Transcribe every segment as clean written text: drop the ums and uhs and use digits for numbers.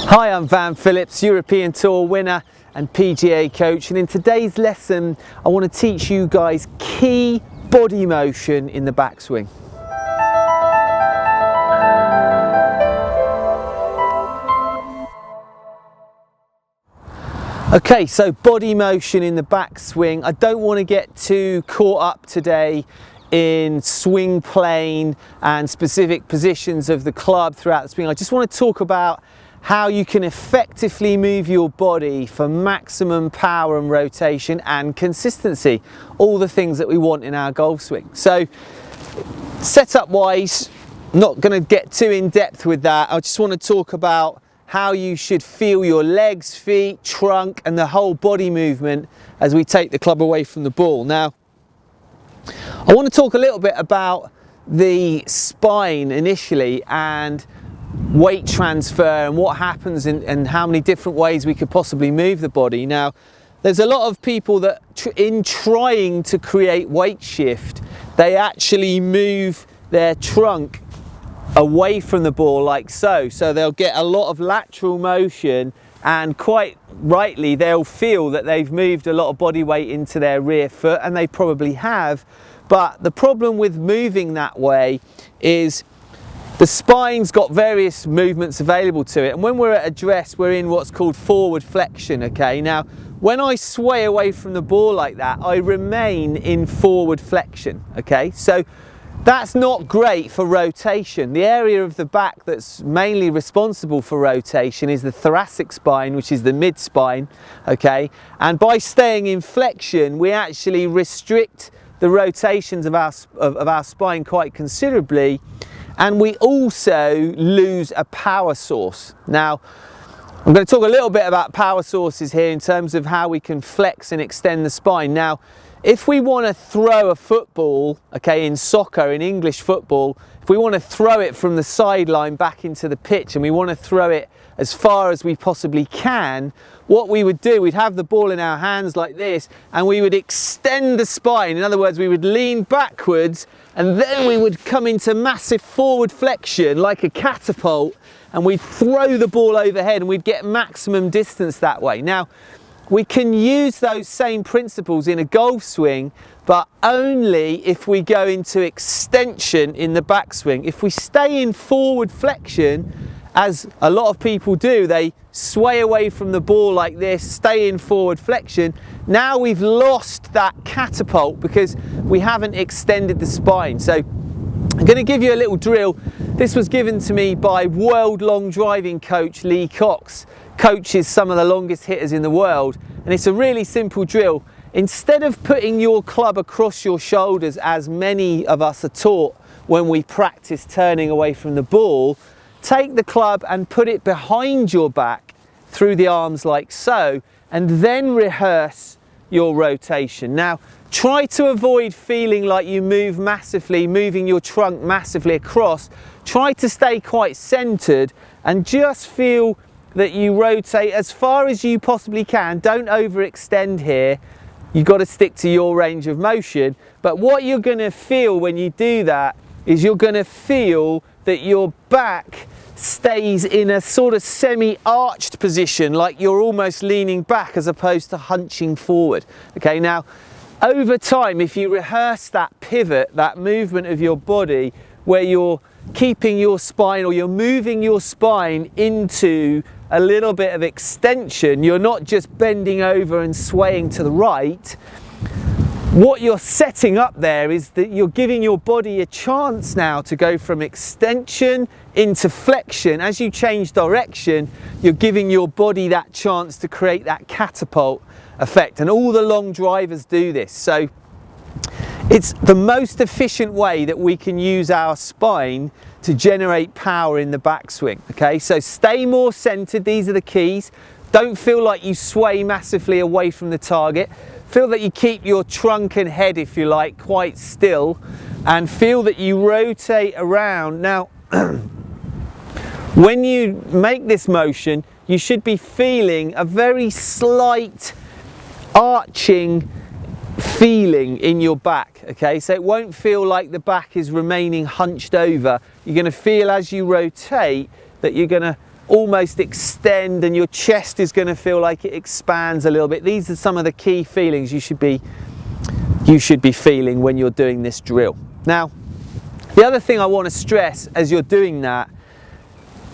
Hi, I'm Van Phillips, European Tour winner and PGA coach, and in today's lesson I want to teach you guys key body motion in the backswing. Okay, so body motion in the backswing. I don't want to get too caught up today in swing plane and specific positions of the club throughout the swing. I just want to talk about how you can effectively move your body for maximum power and rotation and consistency. All the things that we want in our golf swing. So setup wise, not going to get too in depth with that. I just want to talk about how you should feel your legs, feet, trunk and the whole body movement as we take the club away from the ball. Now, I want to talk a little bit about the spine initially and weight transfer and what happens and how many different ways we could possibly move the body. Now, there's a lot of people that in trying to create weight shift, they actually move their trunk away from the ball like so. So they'll get a lot of lateral motion and quite rightly they'll feel that they've moved a lot of body weight into their rear foot, and they probably have. But the problem with moving that way is the spine's got various movements available to it, and when we're at address we're in what's called forward flexion. Okay, now when I sway away from the ball like that, I remain in forward flexion. Okay, so that's not great for rotation. The area of the back that's mainly responsible for rotation is the thoracic spine, which is the mid spine. Okay, and by staying in flexion we actually restrict the rotations of our spine quite considerably, and we also lose a power source. Now, I'm going to talk a little bit about power sources here in terms of how we can flex and extend the spine. Now, if we want to throw a football, okay, in soccer, in English football, if we want to throw it from the sideline back into the pitch and we want to throw it as far as we possibly can, what we would do, we'd have the ball in our hands like this and we would extend the spine. In other words, we would lean backwards and then we would come into massive forward flexion like a catapult, and we'd throw the ball overhead and we'd get maximum distance that way. Now, we can use those same principles in a golf swing, but only if we go into extension in the backswing. If we stay in forward flexion, as a lot of people do, they sway away from the ball like this, stay in forward flexion. Now we've lost that catapult because we haven't extended the spine. So I'm going to give you a little drill. This was given to me by world long driving coach Lee Cox. Coaches some of the longest hitters in the world, and it's a really simple drill. Instead of putting your club across your shoulders, as many of us are taught when we practice turning away from the ball, take the club and put it behind your back through the arms like so, and then rehearse your rotation. Now, try to avoid feeling like you move massively, moving your trunk massively across. Try to stay quite centered and just feel that you rotate as far as you possibly can. Don't overextend here. You've got to stick to your range of motion. But what you're going to feel when you do that is you're going to feel that your back stays in a sort of semi-arched position, like you're almost leaning back as opposed to hunching forward. Okay, now over time, if you rehearse that pivot, that movement of your body where you're keeping your spine, or you're moving your spine into a little bit of extension, you're not just bending over and swaying to the right. What you're setting up there is that you're giving your body a chance now to go from extension into flexion. As you change direction, you're giving your body that chance to create that catapult effect, and all the long drivers do this. So it's the most efficient way that we can use our spine to generate power in the backswing. Okay, so stay more centered. These are the keys. Don't feel like you sway massively away from the target. Feel that you keep your trunk and head, if you like, quite still, and feel that you rotate around. Now, when you make this motion, you should be feeling a very slight arching feeling in your back. Okay, so it won't feel like the back is remaining hunched over. You're going to feel as you rotate that you're going to almost extend, and your chest is going to feel like it expands a little bit. These are some of the key feelings you should be feeling when you're doing this drill. Now, the other thing I want to stress as you're doing that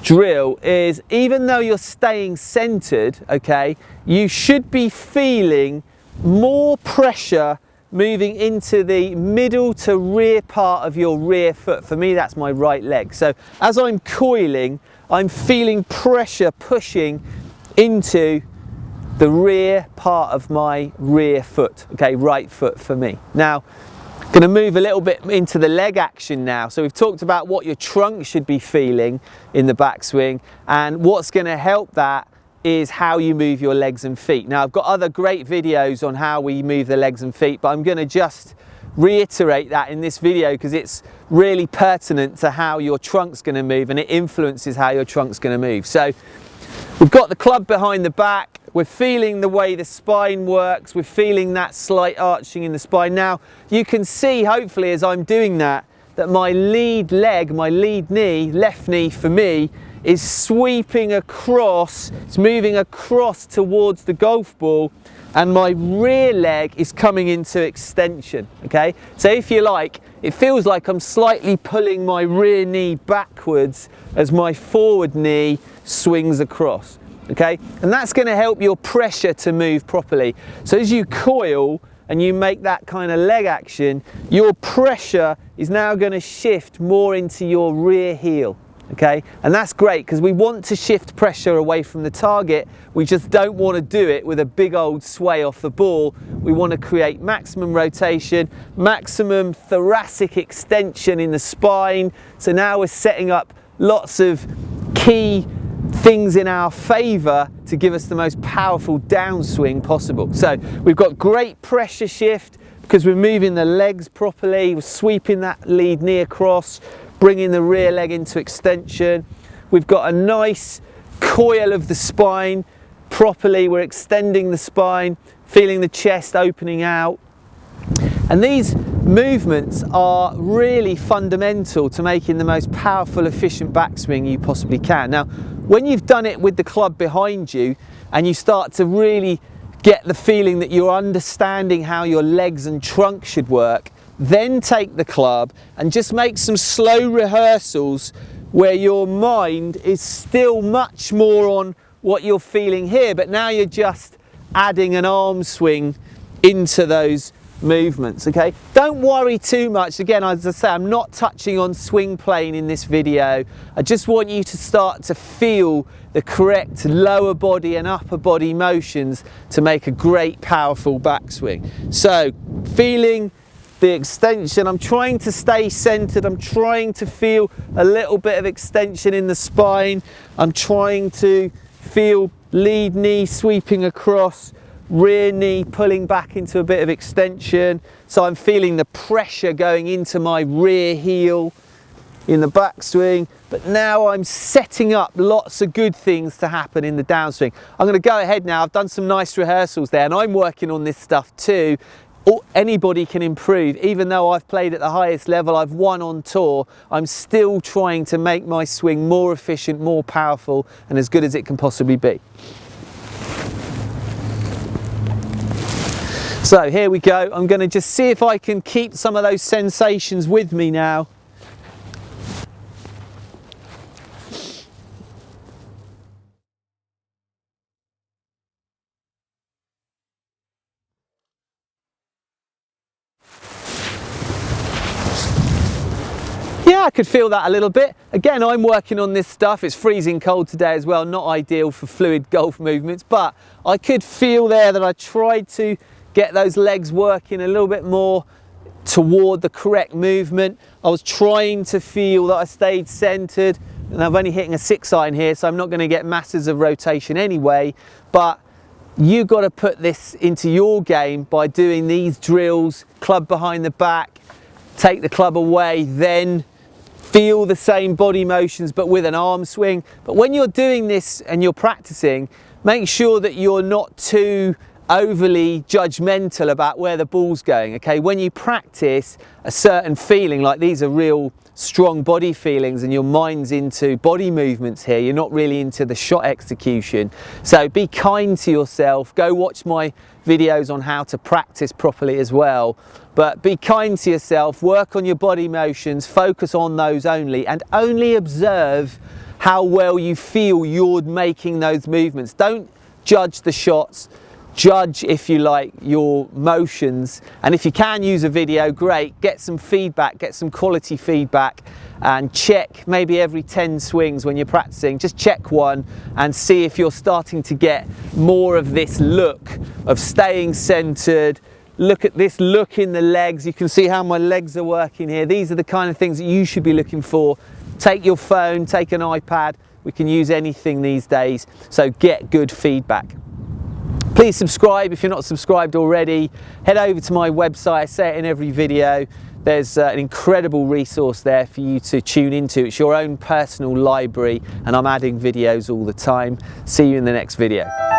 drill is, even though you're staying centered, okay, you should be feeling more pressure moving into the middle to rear part of your rear foot. For me, that's my right leg. So as I'm coiling, I'm feeling pressure pushing into the rear part of my rear foot, okay, right foot for me. Now, I'm going to move a little bit into the leg action now. So we've talked about what your trunk should be feeling in the backswing, and what's going to help that is how you move your legs and feet. Now, I've got other great videos on how we move the legs and feet, but I'm going to just reiterate that in this video because it's really pertinent to how your trunk's going to move, and it influences how your trunk's going to move. So we've got the club behind the back, we're feeling the way the spine works, we're feeling that slight arching in the spine. Now you can see, hopefully, as I'm doing that my lead leg, my lead knee, left knee for me, is sweeping across, it's moving across towards the golf ball, and my rear leg is coming into extension, okay? So if you like, it feels like I'm slightly pulling my rear knee backwards as my forward knee swings across, okay? And that's going to help your pressure to move properly. So as you coil and you make that kind of leg action, your pressure is now going to shift more into your rear heel. Okay, and that's great because we want to shift pressure away from the target. We just don't want to do it with a big old sway off the ball. We want to create maximum rotation, maximum thoracic extension in the spine. So now we're setting up lots of key things in our favor to give us the most powerful downswing possible. So we've got great pressure shift because we're moving the legs properly, we're sweeping that lead knee across, bringing the rear leg into extension. We've got a nice coil of the spine properly. We're extending the spine, feeling the chest opening out. And these movements are really fundamental to making the most powerful, efficient backswing you possibly can. Now, when you've done it with the club behind you and you start to really get the feeling that you're understanding how your legs and trunk should work, then take the club and just make some slow rehearsals where your mind is still much more on what you're feeling here, but now you're just adding an arm swing into those movements, okay? Don't worry too much. Again, as I say, I'm not touching on swing plane in this video. I just want you to start to feel the correct lower body and upper body motions to make a great, powerful backswing. So, feeling the extension, I'm trying to stay centered, I'm trying to feel a little bit of extension in the spine, I'm trying to feel lead knee sweeping across, rear knee pulling back into a bit of extension, so I'm feeling the pressure going into my rear heel in the backswing, but now I'm setting up lots of good things to happen in the downswing. I'm going to go ahead now, I've done some nice rehearsals there and I'm working on this stuff too. Anybody can improve. Even though I've played at the highest level, I've won on tour, I'm still trying to make my swing more efficient, more powerful, and as good as it can possibly be. So here we go. I'm going to just see if I can keep some of those sensations with me now. Yeah, I could feel that a little bit. Again, I'm working on this stuff. It's freezing cold today as well, not ideal for fluid golf movements, but I could feel there that I tried to get those legs working a little bit more toward the correct movement. I was trying to feel that I stayed centered, and I'm only hitting a 6-iron here, so I'm not going to get masses of rotation anyway, but you've got to put this into your game by doing these drills, club behind the back, take the club away, then feel the same body motions but with an arm swing. But when you're doing this and you're practicing, make sure that you're not too overly judgmental about where the ball's going. Okay, when you practice a certain feeling, like these are real strong body feelings and your mind's into body movements here, you're not really into the shot execution. So be kind to yourself. Go watch my videos on how to practice properly as well, but be kind to yourself, work on your body motions, focus on those only, and only observe how well you feel you're making those movements. Don't judge the shots. Judge, if you like, your motions, and if you can use a video, great. Get some feedback, get some quality feedback, and check maybe every 10 swings when you're practicing, just check one and see if you're starting to get more of this look of staying centered. Look at this look in the legs. You can see how my legs are working here. These are the kind of things that you should be looking for. Take your phone, take an iPad. We can use anything these days, so get good feedback. Please subscribe if you're not subscribed already. Head over to my website, I say it in every video. There's an incredible resource there for you to tune into. It's your own personal library, and I'm adding videos all the time. See you in the next video.